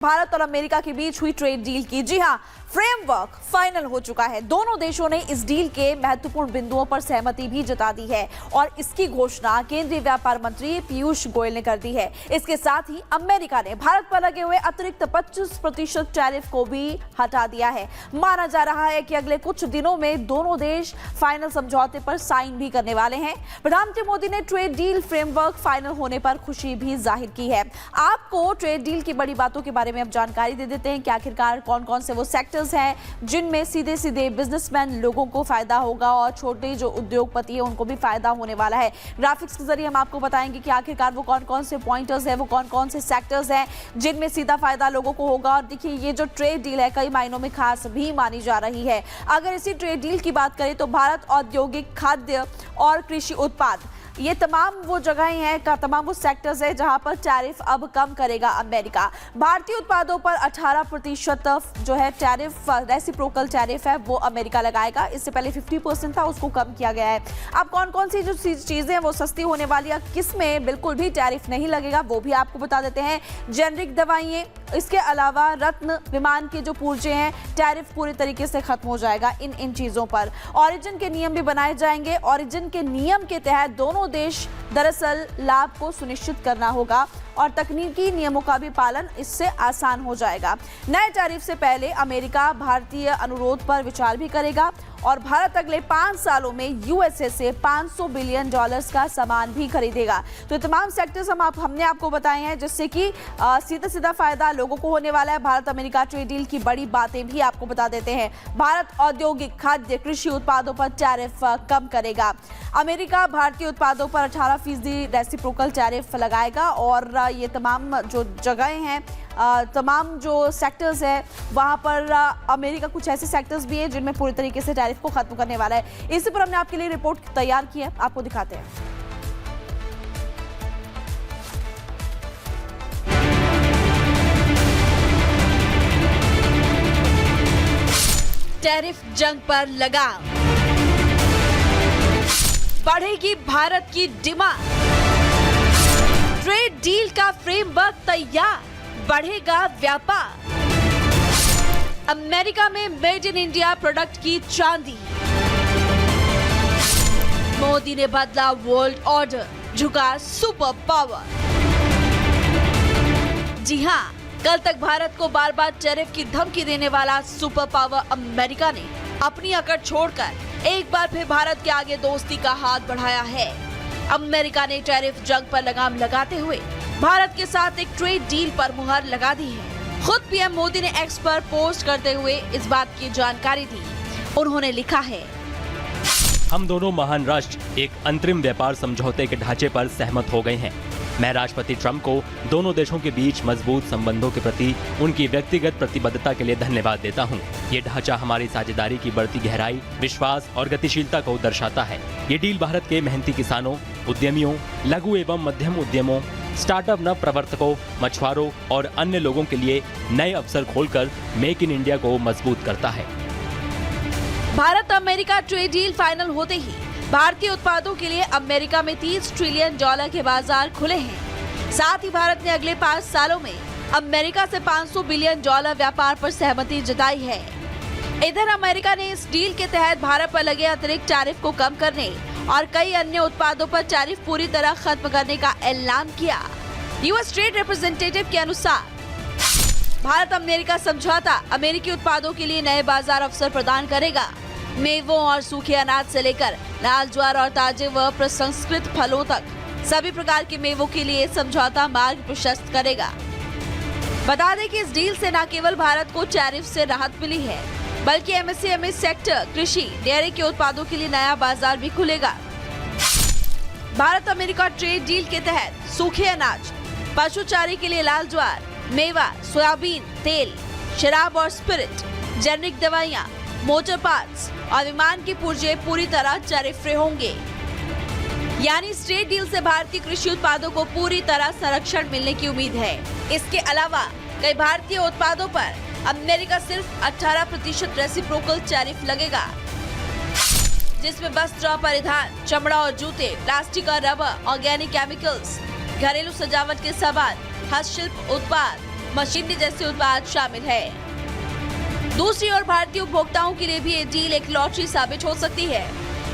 भारत और अमेरिका के बीच हुई ट्रेड डील की जी हां फ्रेमवर्क फाइनल हो चुका है। दोनों देशों ने इस डील के महत्वपूर्ण बिंदुओं पर सहमति भी जता दी है और इसकी घोषणा केंद्रीय व्यापार मंत्री पीयूष गोयल ने कर दी है। इसके साथ ही अमेरिका ने भारत पर लगे हुए अतिरिक्त 25% टैरिफ को भी हटा दिया है। माना जा रहा है कि अगले कुछ दिनों में दोनों देश फाइनल समझौते पर साइन भी करने वाले हैं। प्रधानमंत्री मोदी ने ट्रेड डील फ्रेमवर्क फाइनल होने पर खुशी भी जाहिर की है। आपको ट्रेड डील की बड़ी बातों के बारे में अब जानकारी दे देते हैं कि आखिरकार कौन कौन से वो सेक्टर्स हैं जिनमें सीधे सीधे बिजनेसमैन लोगों को फायदा होगा और छोटे जो उद्योगपति हैं उनको भी फायदा होने वाला है। ग्राफिक्स के जरिए हम आपको बताएंगे कि आखिरकार वो कौन कौन से पॉइंटर्स हैं, वो कौन कौन से सेक्टर्स हैं जिनमें सीधा फायदा लोगों को होगा। और देखिए ये जो ट्रेड डील है कई मायनों में खास भी मानी जा रही है। अगर इसी ट्रेड डील की बात करें तो भारत औद्योगिक, खाद्य और कृषि उत्पाद, ये तमाम वो जगहें हैं, तमाम वो सेक्टर्स हैं जहां पर टैरिफ अब कम करेगा अमेरिका। भारतीय उत्पादों पर 18% जो है टैरिफ, रेसिप्रोकल टैरिफ है वो अमेरिका लगाएगा। इससे पहले 50% था, उसको कम किया गया है। अब कौन कौन सी जो चीजें हैं वो सस्ती होने वाली है, किसमें बिल्कुल भी टैरिफ नहीं लगेगा वो भी आपको बता देते हैं। जेनरिक दवाइयां, इसके अलावा रत्न विमान के जो पुर्जे हैं, टैरिफ पूरी तरीके से खत्म हो जाएगा इन चीजों पर। ओरिजिन के नियम भी बनाए जाएंगे। ओरिजिन के नियम के तहत दोनों देश दरअसल लाभ को सुनिश्चित करना होगा और तकनीकी नियमों का भी पालन इससे आसान हो जाएगा। नए टैरिफ से पहले अमेरिका भारतीय अनुरोध पर विचार भी करेगा और भारत अगले 5 सालों में यूएसए से $500 बिलियन का सामान भी खरीदेगा। तो ये तमाम सेक्टर्स हमने आपको बताए हैं जिससे कि सीधा सीधा फायदा लोगों को होने वाला है। भारत अमेरिका ट्रेड डील की बड़ी बातें भी आपको बता देते हैं। भारत औद्योगिक, खाद्य, कृषि उत्पादों पर टैरिफ कम करेगा। अमेरिका भारतीय उत्पादों पर 18% रेसिप्रोकल टैरिफ लगाएगा और ये तमाम जो जगहें हैं, तमाम जो सेक्टर्स है वहां पर अमेरिका कुछ ऐसे सेक्टर्स भी हैं जिनमें पूरी तरीके से टैरिफ को खत्म करने वाला है। इसी पर हमने आपके लिए रिपोर्ट तैयार की है, आपको दिखाते हैं। टैरिफ जंग पर लगाम, बढ़ेगी भारत की डिमांड। ट्रेड डील का फ्रेमवर्क तैयार, बढ़ेगा व्यापार। अमेरिका में मेड इन इंडिया प्रोडक्ट की चांदी। मोदी ने बदला वर्ल्ड ऑर्डर, झुका सुपर पावर। जी हां, कल तक भारत को बार बार टैरिफ की धमकी देने वाला सुपर पावर अमेरिका ने अपनी अकड़ छोड़कर एक बार फिर भारत के आगे दोस्ती का हाथ बढ़ाया है। अमेरिका ने टैरिफ जंग पर लगाम लगाते हुए भारत के साथ एक ट्रेड डील पर मुहर लगा दी है। खुद पीएम मोदी ने एक्स पर पोस्ट करते हुए इस बात की जानकारी दी। उन्होंने लिखा है, हम दोनों महान राष्ट्र एक अंतरिम व्यापार समझौते के ढांचे पर सहमत हो गए हैं। मैं राष्ट्रपति ट्रंप को दोनों देशों के बीच मजबूत संबंधों के प्रति उनकी व्यक्तिगत प्रतिबद्धता के लिए धन्यवाद देता हूं। ये ढांचा हमारी साझेदारी की बढ़ती गहराई, विश्वास और गतिशीलता को दर्शाता है। ये डील भारत के मेहनती किसानों, उद्यमियों, लघु एवं मध्यम उद्यमों, स्टार्टअप नव प्रवर्तकों, मछुआरों और अन्य लोगों के लिए नए अवसर खोलकर मेक इन इंडिया को मजबूत करता है। Bharat America trade deal final होते ही भारतीय उत्पादों के लिए अमेरिका में $30 ट्रिलियन के बाजार खुले हैं। साथ ही भारत ने अगले 5 सालों में अमेरिका से $500 बिलियन व्यापार पर सहमति जताई है। इधर अमेरिका ने इस डील के तहत भारत पर लगे अतिरिक्त टैरिफ को कम करने और कई अन्य उत्पादों पर टैरिफ पूरी तरह खत्म करने का ऐलान किया। यूएस ट्रेड रिप्रेजेंटेटिव के अनुसार भारत अमेरिका समझौता अमेरिकी उत्पादों के लिए नए बाजार अवसर प्रदान करेगा। मेवों और सूखे अनाज से लेकर लाल ज्वार और ताजे व प्रसंस्कृत फलों तक सभी प्रकार के मेवों के लिए समझौता मार्ग प्रशस्त करेगा। बता दें कि इस डील से न केवल भारत को टैरिफ से राहत मिली है बल्कि एमएसएमई सेक्टर, कृषि, डेयरी के उत्पादों के लिए नया बाजार भी खुलेगा। भारत अमेरिका ट्रेड डील के तहत सूखे अनाज, पशु चारे के लिए लाल ज्वार, मेवा, सोयाबीन तेल, शराब और स्पिरिट, जेनरिक दवाइयाँ, मोटर पार्ट्स और विमान की पुर्जे पूरी तरह टैरिफ फ्री होंगे। यानी इस ट्रेड डील से भारतीय कृषि उत्पादों को पूरी तरह संरक्षण मिलने की उम्मीद है। इसके अलावा कई भारतीय उत्पादों पर अमेरिका सिर्फ 18% रेसिप्रोकल टैरिफ लगेगा, जिसमें वस्त्र, परिधान, चमड़ा और जूते, प्लास्टिक और रबर, ऑर्गेनिक केमिकल्स, घरेलू सजावट के सामान, हस्तशिल्प उत्पाद, मशीनरी जैसे उत्पाद शामिल है। दूसरी ओर भारतीय उपभोक्ताओं के लिए भी ये डील एक लॉटरी साबित हो सकती है,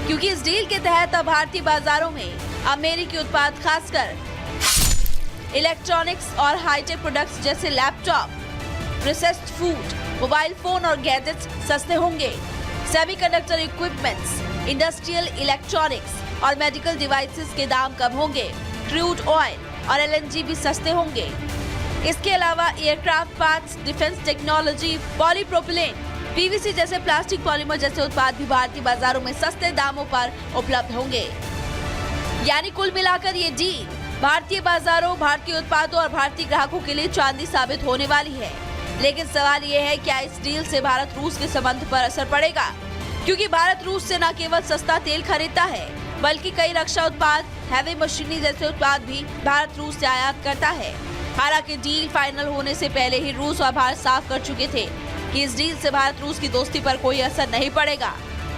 क्योंकि इस डील के तहत अब भारतीय बाजारों में अमेरिकी उत्पाद खासकर इलेक्ट्रॉनिक्स और हाईटेक प्रोडक्ट्स जैसे laptop, processed food, mobile phone और गैजेट्स सस्ते होंगे। सेमीकंडक्टर इक्विपमेंट्स, इंडस्ट्रियल इलेक्ट्रॉनिक्स और मेडिकल डिवाइसेस के दाम कम होंगे। क्रूड ऑयल और एलएनजी भी सस्ते होंगे। इसके अलावा aircraft parts, defence technology, polypropylene, P V C जैसे प्लास्टिक पॉलीमर जैसे उत्पाद भी भारतीय बाजारों में सस्ते दामों पर उपलब्ध होंगे। यानी कुल मिलाकर ये डील भारतीय बाजारों, भारतीय उत्पादों और भारतीय ग्राहकों के लिए चांदी साबित होने वाली है। लेकिन सवाल ये है, क्या इस डील से भारत रूस के संबंध पर असर पड़ेगा? क्योंकि भारत रूस से न केवल सस्ता तेल खरीदता है, बल्कि कई रक्षा उत्पाद, हैवी मशीनरी जैसे उत्पाद भी भारत रूस से आयात करता है। हालांकि डील फाइनल होने से पहले ही रूस और भारत साफ कर चुके थे कि इस डील से भारत रूस की दोस्ती पर कोई असर नहीं पड़ेगा।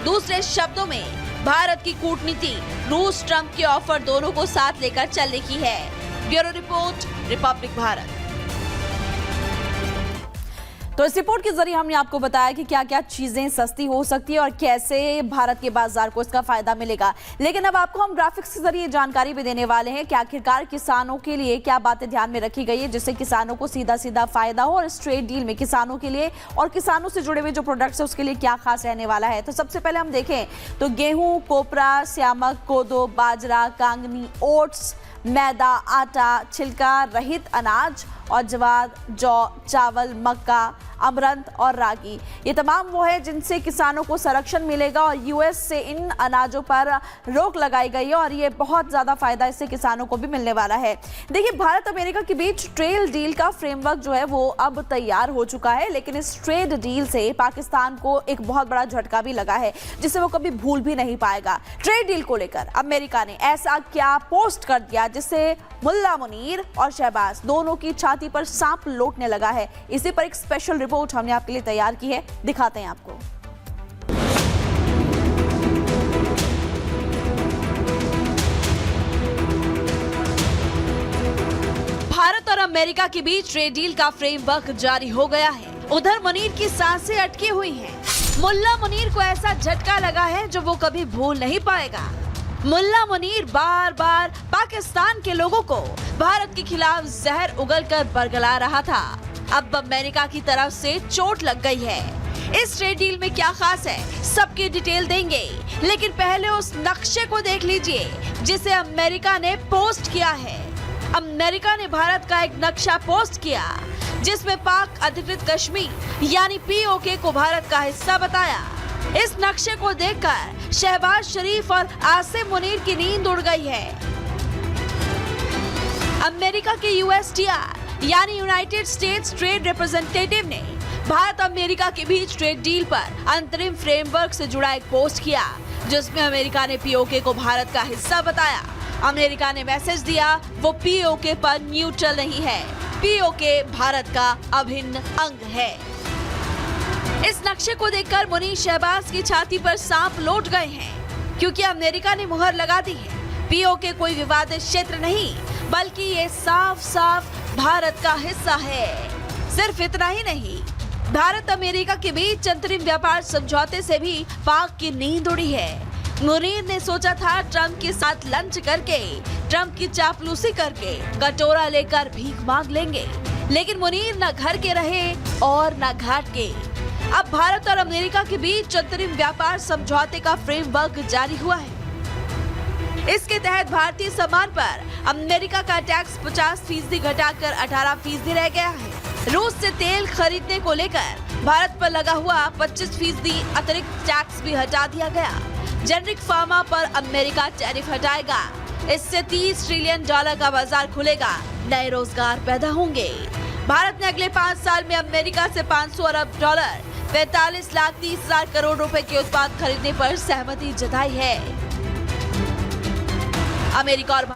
दूसरे शब्दों में भारत की कूटनीति रूस ट्रंप के ऑफर दोनों को साथ लेकर चलने की है। Bureau report, Republic Bharat. तो इस रिपोर्ट के जरिए हमने आपको बताया कि क्या क्या चीजें सस्ती हो सकती है और कैसे भारत के बाजार को इसका फायदा मिलेगा। लेकिन अब आपको हम ग्राफिक्स के जरिए जानकारी भी देने वाले हैं कि आखिरकार किसानों के लिए क्या बातें ध्यान में रखी गई है जिससे किसानों को सीधा सीधा फायदा हो, और इस ट्रेड डील में किसानों के लिए और किसानों से जुड़े हुए जो प्रोडक्ट्स है उसके लिए क्या खास रहने वाला है। तो सबसे पहले हम देखें तो गेहूं, कोपरा, स्यामक, कोदो, बाजरा, कांगनी, ओट्स, मैदा, आटा, छिलका रहित अनाज और ज्वार, जौ, चावल, मक्का, अमरंत और रागी, ये तमाम वो है जिनसे किसानों को संरक्षण मिलेगा और यूएस से इन अनाजों पर रोक लगाई गई है और ये बहुत ज़्यादा फायदा इससे किसानों को भी मिलने वाला है। देखिए, भारत अमेरिका के बीच ट्रेड डील का फ्रेमवर्क जो है वो अब तैयार हो चुका है, लेकिन इस ट्रेड डील से पाकिस्तान को एक बहुत बड़ा झटका भी लगा है जिसे वो कभी भूल भी नहीं पाएगा। ट्रेड डील को लेकर अमेरिका ने ऐसा क्या पोस्ट कर दिया जिससे मुल्ला मुनीर और शहबाज दोनों की छाती पर सांप लौटने लगा है। इसी पर एक स्पेशल रिपोर्ट हमने आपके लिए तैयार की है, दिखाते हैं आपको। भारत और अमेरिका के बीच ट्रेड डील का फ्रेमवर्क जारी हो गया है। उधर मुनीर की सांसें अटकी हुई हैं। मुल्ला मुनीर को ऐसा झटका लगा है जो वो कभी भूल नहीं पाएगा। मुल्ला मुनीर बार बार पाकिस्तान के लोगों को भारत के खिलाफ जहर उगलकर बरगला रहा था। अब अमेरिका की तरफ से चोट लग गई है। इस ट्रेड डील में क्या खास है, सबकी डिटेल देंगे, लेकिन पहले उस नक्शे को देख लीजिए जिसे अमेरिका ने पोस्ट किया है। अमेरिका ने भारत का एक नक्शा पोस्ट किया जिसमें पाक अधिकृत कश्मीर यानी पीओके को भारत का हिस्सा बताया। इस नक्शे को देखकर शहबाज शरीफ और आसिम मुनीर की नींद उड़ गई है। अमेरिका के यूएसटीआर यानी यूनाइटेड स्टेट्स ट्रेड रिप्रेजेंटेटिव ने भारत अमेरिका के बीच ट्रेड डील पर अंतरिम फ्रेमवर्क से जुड़ा एक पोस्ट किया जिसमें अमेरिका ने पीओके को भारत का हिस्सा बताया। अमेरिका ने मैसेज दिया वो पीओके पर न्यूट्रल नहीं है, पीओके भारत का अभिन्न अंग है। इस नक्शे को देखकर मुनीर शहबाज की छाती पर सांप लौट गए हैं, क्योंकि अमेरिका ने मुहर लगा दी है। पीओके कोई विवादित क्षेत्र नहीं, बल्कि ये साफ साफ भारत का हिस्सा है। सिर्फ इतना ही नहीं, भारत अमेरिका के बीच अंतरिम व्यापार समझौते से भी पाक की नींद उड़ी है। मुनीर ने सोचा था ट्रंप के साथ लंच करके, ट्रंप की चापलूसी करके कटोरा लेकर भीख मांग लेंगे, लेकिन मुनीर न घर के रहे और न घाट के। अब भारत और अमेरिका के बीच अंतरिम व्यापार समझौते का फ्रेमवर्क जारी हुआ है। इसके तहत भारतीय सामान पर अमेरिका का टैक्स 50% घटाकर 18% रह गया है। रूस से तेल खरीदने को लेकर भारत पर लगा हुआ 25% अतिरिक्त टैक्स भी हटा दिया गया। जेनरिक फार्मा पर अमेरिका टैरिफ हटाएगा। इससे $30 ट्रिलियन का बाजार खुलेगा, नए रोजगार पैदा होंगे। भारत ने अगले 5 साल में अमेरिका से $500 अरब, 45,30,000 करोड़ रुपए के उत्पाद खरीदने पर सहमति जताई है। अमेरिका और